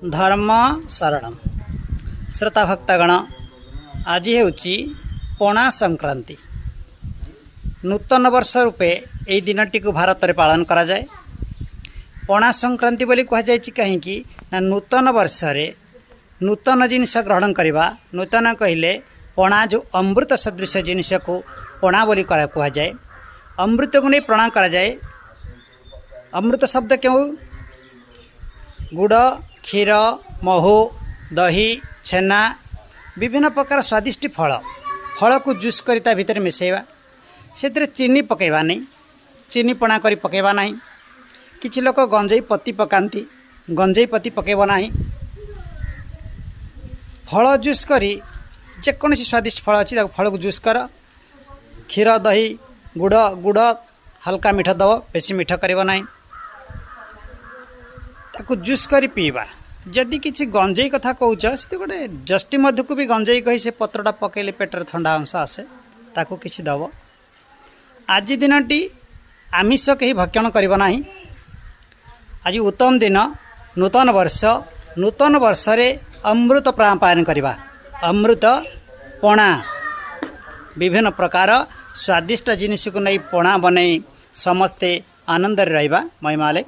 धर्म शरणम श्रोता भक्तगण आज होची पणा संक्रांति। नूतन वर्ष रूपे यही दिनटी को भारत में पालन करा जाए। पणा संक्रांति बोली कह जाए कहीं ना नूतन वर्ष रे नूतन जिनिस ग्रहण करवा। नूतन कहले पणा जो अमृत सदृश जिनिस को पणा बोली कह जाए। अमृत को नहीं प्रणाम करा जाए। अमृत शब्द क्यों? गुड़, क्षीर, महू, दही, छेना, विभिन्न प्रकार स्वादिष्ट फल फल को जूस कर भितर मिसेवा। से चीनी पकेबा नहीं, चीनी पणा करी पकेबा नहीं। किछि लोक गंजेई पत्ती पकांती, गंजेई पत्ती पकेबा नहीं। फल जूस करी जेकोसी स्वादिष्ट फल अच्छी फल को जूस कर। क्षीर, दही, गुड़ गुड़ हल्का मीठ दब, बेसी मीठ कर नहीं। ताकू जूस करी पीवा। जदि किसी गंजेई कथा कौच से गोटे जस्टी मधु को भी गंजेई कही से पत्रटा पकेले पेटर ठंडा अंश आसे, ताकू किसी दब। आज दिनटी आमिष कहीं भक्षण करिब नाही। आज उत्तम दिन, नूतन वर्ष। नूतन वर्ष रे अमृत पान करवा। अमृत पणा विभिन्न प्रकार स्वादिष्ट जिनिस को नहीं पणा बने समस्ते आनंद रहिबा। महिमाले।